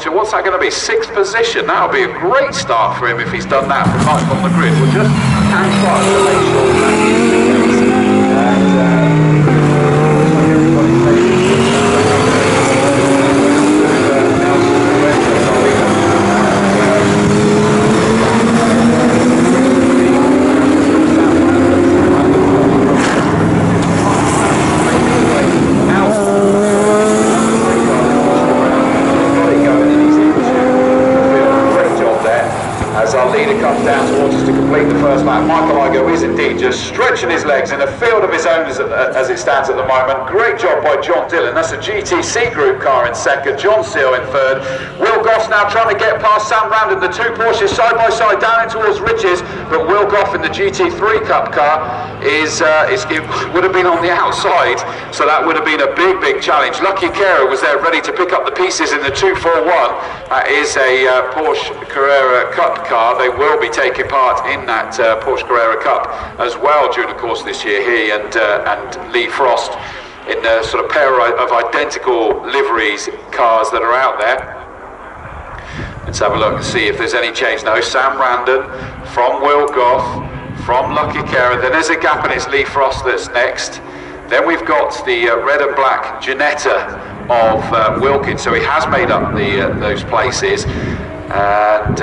to, what's that going to be, 6th position. That'll be a great start for him if he's done that from life on the grid. We'll just hang fire to make sure that is the case. And looks like everybody's making comes down towards us to complete the first lap. Michael Igo is indeed just stretching his legs in a field of his own as it stands at the moment. Great job by John Dillon. That's a GTC group car in second. John Seal in third. Will Goff now trying to get past Sam Randon. The two Porsches side by side down in towards Riches, but Will Goff in the GT3 Cup car would have been on the outside, so that would have been a big challenge. Lucky Carrera was there ready to pick up the pieces in the 241. That is a Porsche Carrera Cup car. They will be taking part in that Porsche Carrera Cup as well during the course of this year. He and Lee Frost in a sort of pair of identical liveries cars that are out there. Let's have a look and see if there's any change. No, Sam Randon from Will Goff, from Lucky Carrera. Then there's a gap and it's Lee Frost that's next. Then we've got the red and black Ginetta of Wilkins, so he has made up those places. And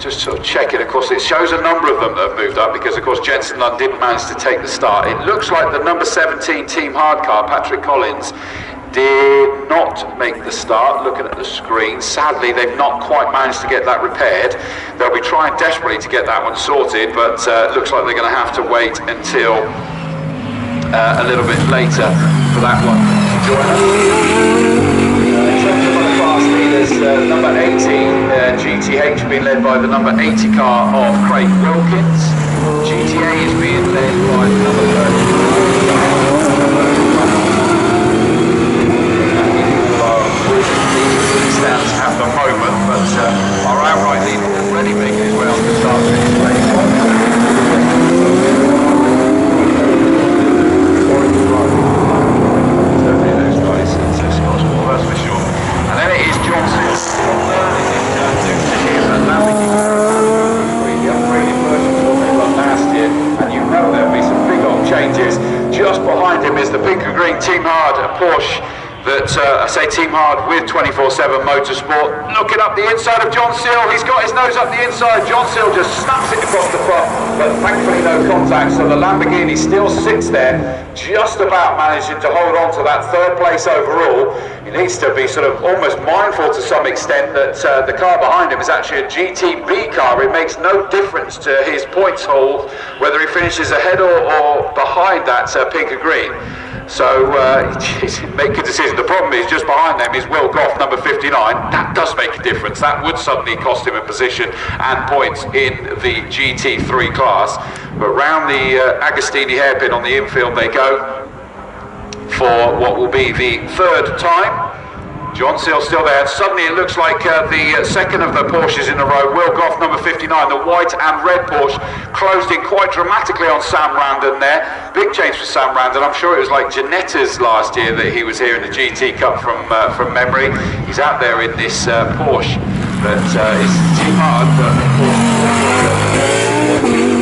just sort of checking, of course it shows a number of them that have moved up because of course Jensen Lunn didn't manage to take the start. It looks like the number 17 Team Hard car, Patrick Collins, did not make the start. Looking at the screen, sadly they've not quite managed to get that repaired. They'll be trying desperately to get that one sorted, but it looks like they're going to have to wait until a little bit later for that one to join us. There's number 18 GTH being led by the number 80 car of Craig Wilkins. GTA is being led by the number 30 stands at the moment, but our outright leader already making his way on the start finish race. Certainly those guys, that's possible, that's for sure. And then it is Johnson learning to him and the upgraded version of what they run last year, and you know there'll be some big old changes. Just behind him is the pink and green Team Hard Porsche that I say Team Hard with 24/7 Motorsport. Looking up the inside of John Seal, he's got his nose up the inside. John Seal just snaps it across the front, but thankfully no contact, so the Lamborghini still sits there, just about managing to hold on to that third place overall. He needs to be sort of almost mindful to some extent that the car behind him is actually a GTB car. It makes no difference to his points haul whether he finishes ahead or behind that pink and green. So make a decision. The problem is just behind them is Will Goff, number 59. That does make a difference. That would suddenly cost him a position and points in the GT3 class. But round the Agostini hairpin on the infield they go for what will be the third time. John Seal still there, and suddenly it looks like the second of the Porsches in a row, Will Goff, number 59, the white and red Porsche, closed in quite dramatically on Sam Randon there. Big change for Sam Randon. I'm sure it was like Ginetta's last year that he was here in the GT Cup from memory. He's out there in this Porsche that is Team Hard, but of course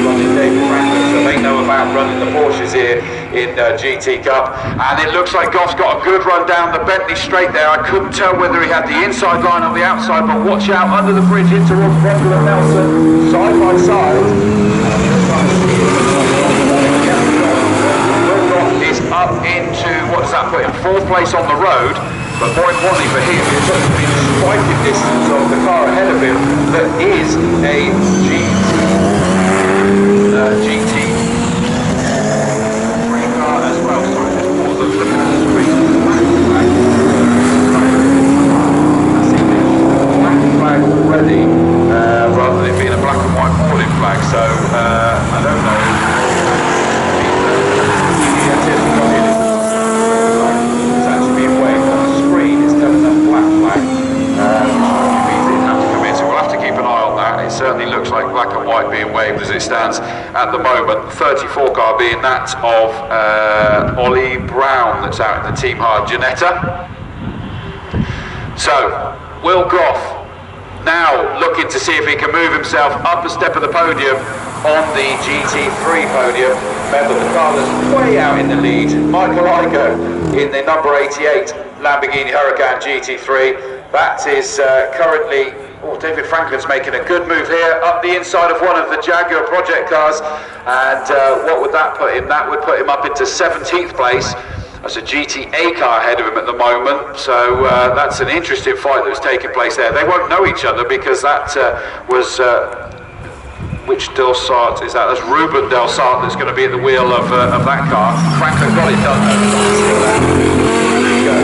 running David Randon, so they know about running the Porsches here in GT Cup. And it looks like Goff's got a good run down the Bentley straight there. I couldn't tell whether he had the inside line or the outside, but watch out under the bridge in towards Brendel and Nelson, side by side. Will Goff is up into, what does that put him, 4th place on the road. But more importantly for him, it's just been striking distance of the car ahead of him that is a GT car as well. Sorry, just pause those looking at the screen. Black flag already, rather than it being a black and white warning flag. So I don't know. It's actually being waved on the screen. It's telling us black flag. So we'll have to keep an eye on that. It certainly looks like black and white being waved as it stands at the moment. 34 car being that of Ollie Brown that's out in the Team Hard Ginetta. So, Will Goff now looking to see if he can move himself up a step of the podium on the GT3 podium. Remember, the car that's way out in the lead, Michael Igo in the number 88 Lamborghini Huracan GT3. That is currently, David Franklin's making a good move here up the inside of one of the Jaguar Project cars, and what would that put him? That would put him up into 17th place. There's a GTA car ahead of him at the moment, so that's an interesting fight that was taking place there. They won't know each other because that was, which Delsart is that? That's Ruben Delsart that's going to be at the wheel of that car. Franklin got it done though. There you go.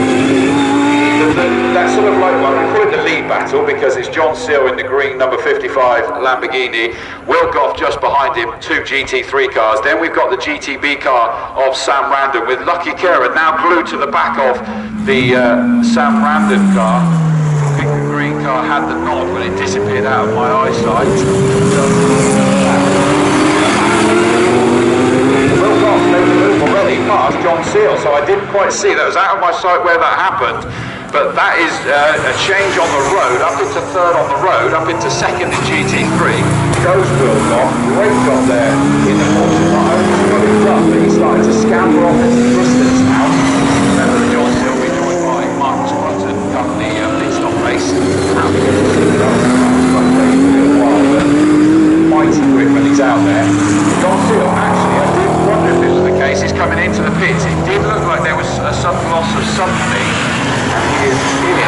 That sort of like, well, we call it the lead battle because it's John Seal in the green number 55 Lamborghini, Will Goff just behind him, 2 GT3 cars. Then we've got the GTB car of Sam Randon with Lucky Kera now glued to the back of the Sam Randon car. The pink and green car had the nod when it disappeared out of my eyesight. Will Goff made the move already past John Seal, so I didn't quite see. That was out of my sight where that happened. But that is a change on the road, up into 3rd on the road, up into 2nd in GT3. Goes Will Goff, great job there in the Porsche. Not only got it done, but he started to scamper off into the distance now. Remember that John Seal will be joined by Marcus Brunton come the pit stop race. Mighty quick when he's out there. John Seal, actually, I did wonder if this was the case. He's coming into the pits. It did look like there was a sudden loss of something. He is in it.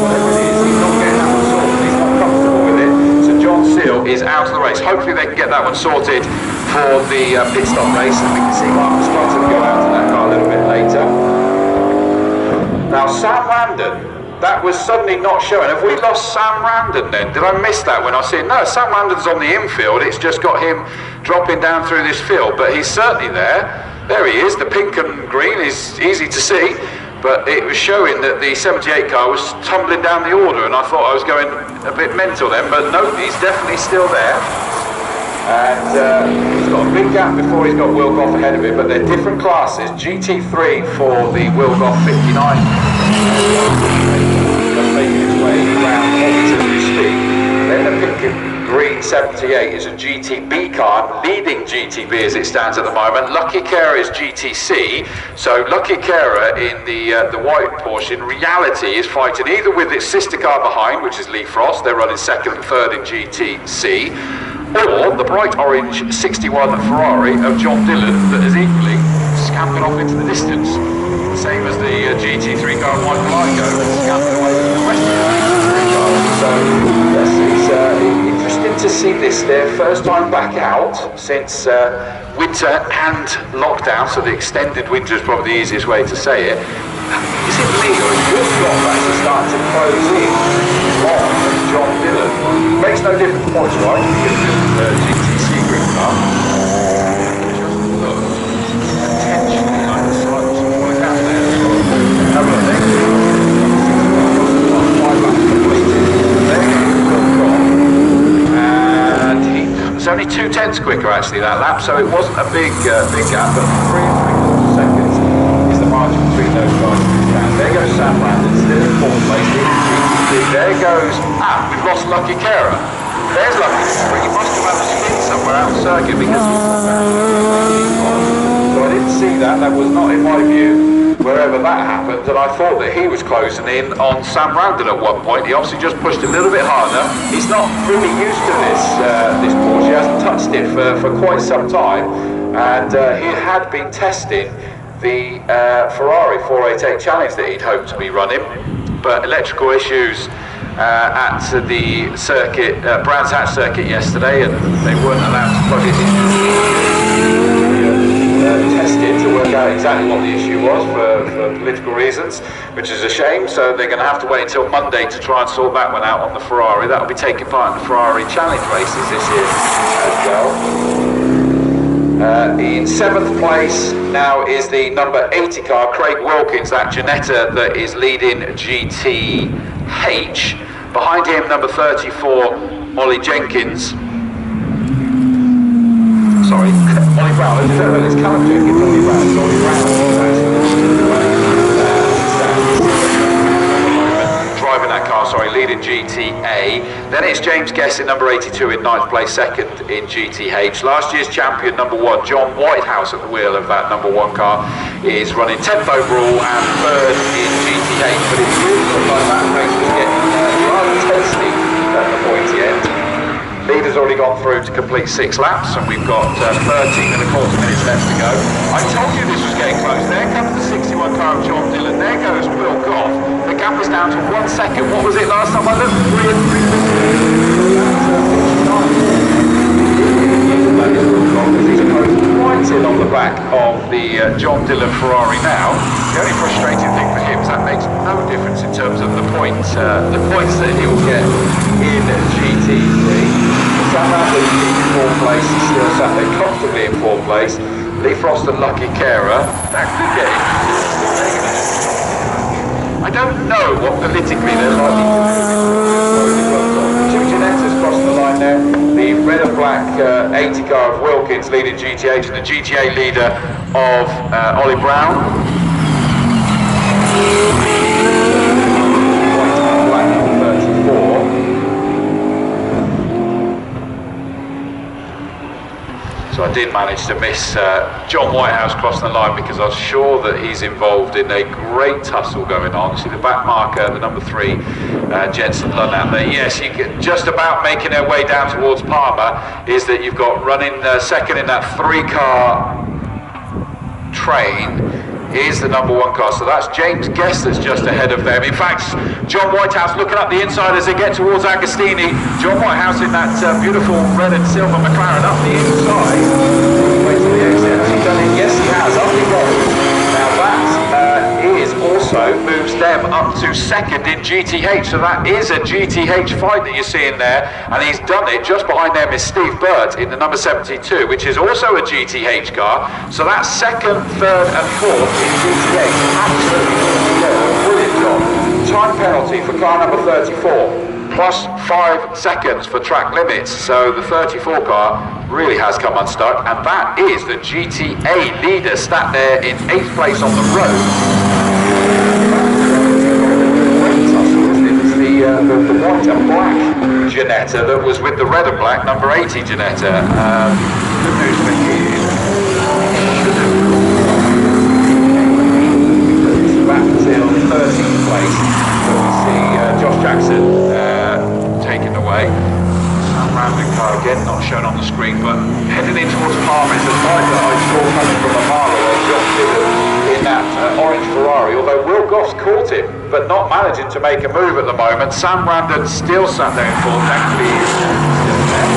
Whatever it is, he's not getting that one sorted. He's not comfortable with it. So John Seal is out of the race. Hopefully they can get that one sorted for the pit stop race, and we can see Marcus Brunton go out to that car a little bit later. Now Sam Randon, that was suddenly not showing. Have we lost Sam Randon then? Did I miss that when I see it? No, Sam Randon's on the infield. It's just got him dropping down through this field, but he's certainly there. There he is. The pink and green is easy to see, but it was showing that the 78 car was tumbling down the order, and I thought I was going a bit mental then, but no, he's definitely still there. And he's got a big gap before he's got Will Goff ahead of him, but they're different classes. GT3 for the Will Goff 59. Just making its way around as we speak. Then the pink and green 78 is a GTB car, leading GTB as it stands at the moment. Lucky Kera is GTC, so Lucky Kera in the white Porsche in reality is fighting either with its sister car behind, which is Lee Frost, they're running 2nd and 3rd in GTC, or the bright orange 61 Ferrari of John Dillon that is equally scampered off into the distance. Same as the GT3 car of Michael Igo, scampered away with the rest of the GT3 cars. So yes, it's interesting to see this, their first time back out since winter and lockdown, so the extended winter is probably the easiest way to say it. Is it me or is Will Goff actually starting to close in on John Dillon? Makes no difference points, right? Because the GTC group car. Just look, potentially like the slight point out there. Have a look. It's only 2/10 quicker actually that lap, so it wasn't a big gap, but 3 3/4 seconds is the margin between those guys. And there goes Sam Randon, still in 4th place, there goes, we've lost Lucky Kera. There's Lucky Kera, he must have had a spin somewhere out of circuit because so I didn't see that, that was not in my view wherever that happened, and I thought that he was closing in on Sam Randon at one point. He obviously just pushed a little bit harder. He's not really used to this Porsche. He hasn't touched it for quite some time, and he had been testing the Ferrari 488 Challenge that he'd hoped to be running, but electrical issues at the circuit, Brands Hatch circuit yesterday, and they weren't allowed to plug it in. Tested to work out exactly what the issue was for political reasons, which is a shame, so they're going to have to wait until Monday to try and sort that one out on the Ferrari. That will be taking part in the Ferrari Challenge races this year as well. In 7th place now is the number 80 car, Craig Wilkins, that Janetta that is leading GTH. Behind him, number 34, Ollie Jenkins. Sorry, Ollie Brown. It's Callum Jenkins, Ollie Brown. It's Ollie Brown. lead in GTA. Then it's James Guest in number 82 in 9th place, second in GTH. Last year's champion, number 1, John Whitehouse at the wheel of that number 1 car, is running 10th overall and 3rd in GTH. But it really looked like that race was getting rather tasty at the pointy end. Leader's already gone through to complete 6 laps, and we've got 13 and a quarter minutes left to go. I told you this was getting close. There comes the 61 car of John Dillon. There goes Will Goff. The gap is down to 1 second. What was it last time I looked? 3 and 3. He's right in on the back of the John Dillon Ferrari now. The only frustrating thing for him is that makes no difference in terms of the points that he will get in GT3. Sam Randall in 4th place, he's still sat there comfortably in 4th place. Lee Frost and Lucky Carer, that could get him. I don't know what politically they're likely to do. 2 Ginettas crossing the line there. The red and black 80 car of Wilkins leading GTH, and the GTA leader of Ollie Brown. Black number 34. So I did manage to miss John Whitehouse crossing the line because I was sure that he's involved in a great tussle going on. See the back marker, the number 3, Jensen Lunn out there. Yes, you can just about making their way down towards Palmer. Is that you've got running second in that 3-car train is the number 1 car, so that's James Guest that's just ahead of them. In fact, John Whitehouse looking up the inside as they get towards Agostini. John Whitehouse in that beautiful red and silver McLaren up the inside. Wait till the exit. Has he done it? Yes, he has. Up he goes. Now that also moves them up to 2nd in GTH, so that is a GTH fight that you're seeing there, and he's done it. Just behind them is Steve Burt in the number 72, which is also a GTH car, so that's 2nd, 3rd and 4th in GTH. Absolutely brilliant job. Time penalty for car number 34, plus 5 seconds for track limits, so the 34 car really has come unstuck, and that is the GTA leader sat there in 8th place on the road. The white and black Ginetta that was with the red and black number 80 Ginetta. Good news for you. Back till 13th place. So we see Josh Jackson taken away. Random car again, not shown on the screen, but heading in towards Palmer is the side that I saw coming from Amaro or John Dillon in that orange Ferrari, although Will Goss caught him, but not managing to make a move at the moment. Sam Randon still sat there in 4th, thankfully he is still there.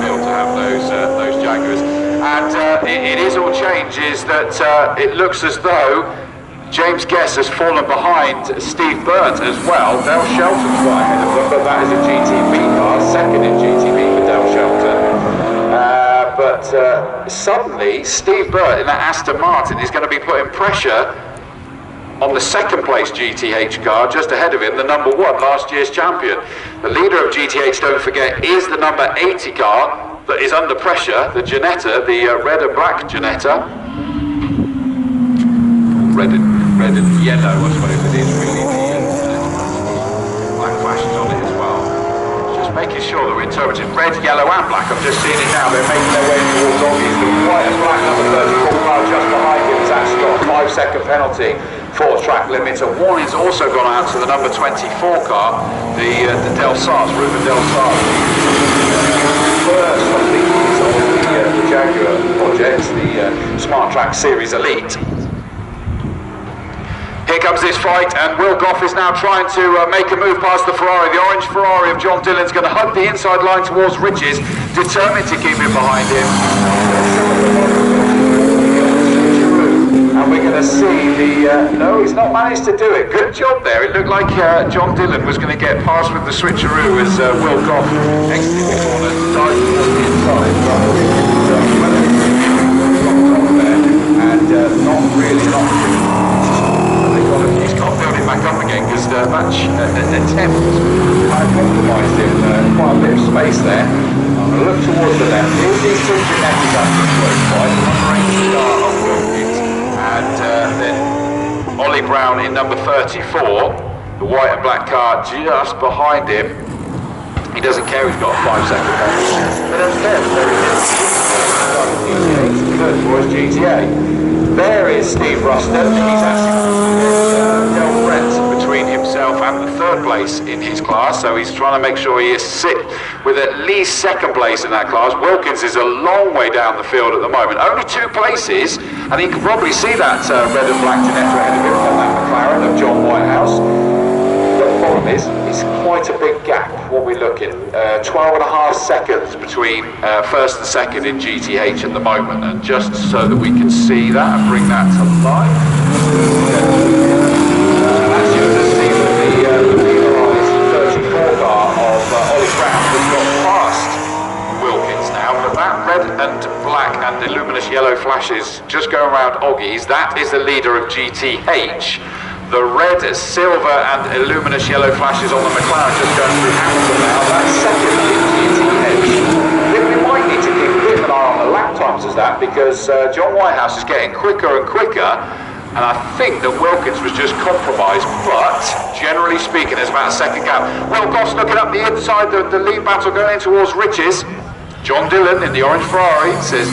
Failed to have those Jaguars. And it is all changed, is that it looks as though James Guest has fallen behind Steve Burt as well. Dale Shelton's right ahead of them, but that is a GTB car, 2nd in GTB for Dale Shelton. But suddenly, Steve Burt in that Aston Martin is going to be putting pressure on the 2nd place GTH car, just ahead of him, the number 1, last year's champion. The leader of GTH, don't forget, is the number 80 car that is under pressure, the Ginetta, the red and black Ginetta. Red and yellow, I suppose it is really. The black flashes on it as well. Just making sure that we're interpreting red, yellow and black. I'm just seeing it now. They're making their way towards Oggies. The white and black number 34 car just behind him has actually got a 5-second penalty for track limits. A warning's also gone out to the number 24 car, the Del Sars, Ruben Del Sars. First, I think, is on the Jaguar Project, the SmarTrack Series Elite. Here comes this fight, and Will Goff is now trying to make a move past the Ferrari. The orange Ferrari of John Dillon's going to hug the inside line towards Riches, determined to keep him behind him. And we're going to see the... no, he's not managed to do it. Good job there. It looked like John Dillon was going to get past with the switcheroo as Will Goff exited the corner, dived towards the inside. And not really he's got to build it back up again because the match attempt kind of compromised him quite a bit of space there. I'm going to look towards the left. Here's these 2 Ginettas up this way, right? Number 8 star of Wilkins and then Ollie Brown in number 34, the white and black car just behind him. He doesn't care, he's got a 5-second penalty. He doesn't care, good for his GTA. There is Steve Ruston, he's actually Del Brent between himself and the third place in his class, so he's trying to make sure he is sit with at least second place in that class. Wilkins is a long way down the field at the moment, only 2 places, and he can probably see that red and black Janetta ahead of him and that McLaren of John Whitehouse. The problem is, it's quite a big gap. What we're looking, 12.5 seconds between first and second in GTH at the moment, and just so that we can see that and bring that to life. As you can see with the penalised 34 car of Ollie Brown has got past Wilkins now, but that red and black and the luminous yellow flashes just going around Oggies, that is the leader of GTH. The red, silver and luminous yellow flashes on the McLaren just going through Hamilton now. That's second in GTH. We might need to keep a bit of an eye on the lap times as that, because John Whitehouse is getting quicker and quicker, and I think that Wilkins was just compromised, but generally speaking there's about a second gap. Will Goss looking up the inside, the lead battle going in towards Riches. John Dillon in the orange Ferrari says,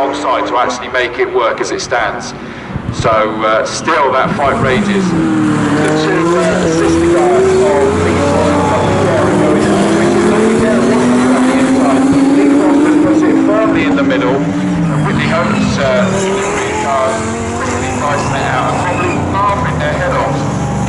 alongside to actually make it work as it stands. So still that fight rages. The 2 sister guys of Lee Frost just puts it firmly in the middle, and Whitney Holmes cars really pricing it out and probably laughing their head off.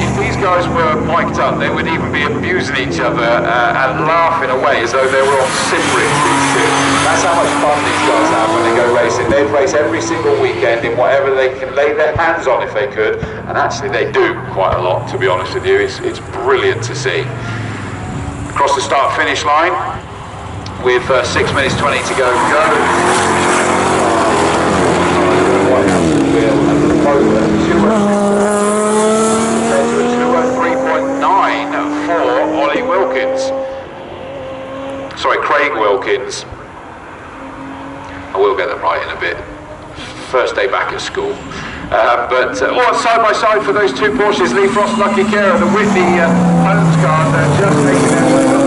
If these guys were mic'd up, they would even be abusing each other and laughing away as though they were on sim rigs, these two. That's how much fun these guys have when they go racing. They'd race every single weekend in whatever they can lay their hands on if they could, and actually they do quite a lot, to be honest with you. It's brilliant to see. Across the start-finish line with 6 minutes 20 to go. Whitehouse wheel at the moment. 203.9 for Ollie Wilkins. Sorry, Craig Wilkins. I will get them right in a bit. First day back at school. But side by side for those 2 Porsches, Lee Frost, Lucky Care, the Whitney Holmes car, they're just making their way up.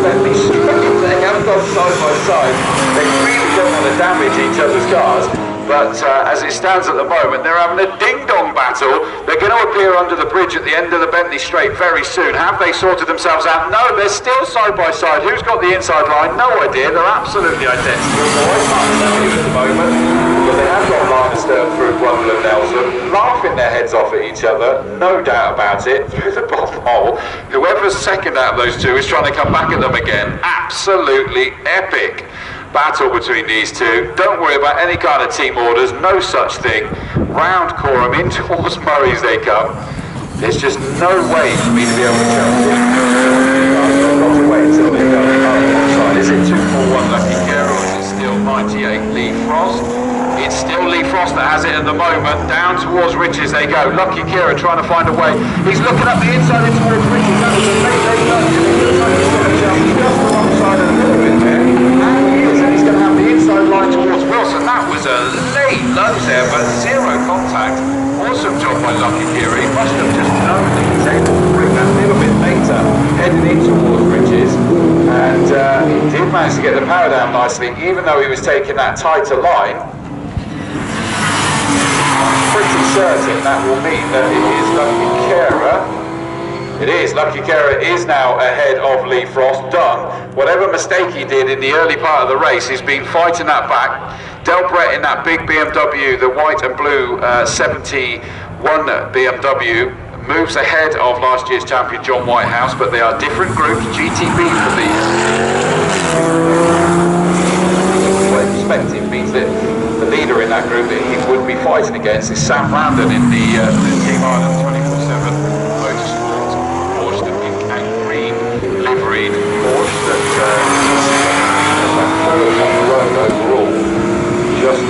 They haven't gone side by side. They really don't want to damage each other's cars. But as it stands at the moment, they're having a ding-dong battle. They're going to appear under the bridge at the end of the Bentley Straight very soon. Have they sorted themselves out? No, they're still side by side. Who's got the inside line? No idea. They're absolutely identical. So I can't tell you at the moment. But they have got line astern through Brundle and Nelson, laughing their heads off at each other. No doubt about it. Through the bottom hole. Whoever's second out of those 2 is trying to come back at them again. Absolutely epic battle between these 2. Don't worry about any kind of team orders, no such thing. Round Coram in towards Murray's they come. There's just no way for me to be able to tell this. I've got to wait until they go alongside. Is it 241 Lucky Care or is it still 98 Lee Frost? It's still Lee Frost that has it at the moment. Down towards Riches they go. Lucky Kira trying to find a way. He's looking up the inside in towards Riches. That was a late lunge. He's just alongside a little bit there. And he is, and he's going to have the inside line towards Wilson. That was a late lunge there, but 0 contact. Awesome job by Lucky Kira. He must have just known that he's able to bring that a little bit later, heading in towards Riches. And he did manage to get the power down nicely, even though he was taking that tighter line. Pretty certain that will mean that it is Lucky Kira. It is. Lucky Kira is now ahead of Lee Frost. Done. Whatever mistake he did in the early part of the race, he's been fighting that back. Del Brett in that big BMW, the white and blue 71 BMW, moves ahead of last year's champion John Whitehouse, but they are different groups. GTB for these. Perspective means that the leader in that group that he would be fighting against is Sam Landon in the Team Ireland 24/7 Motorsport Porsche, the pink and green liveried Porsche that on the road overall. Just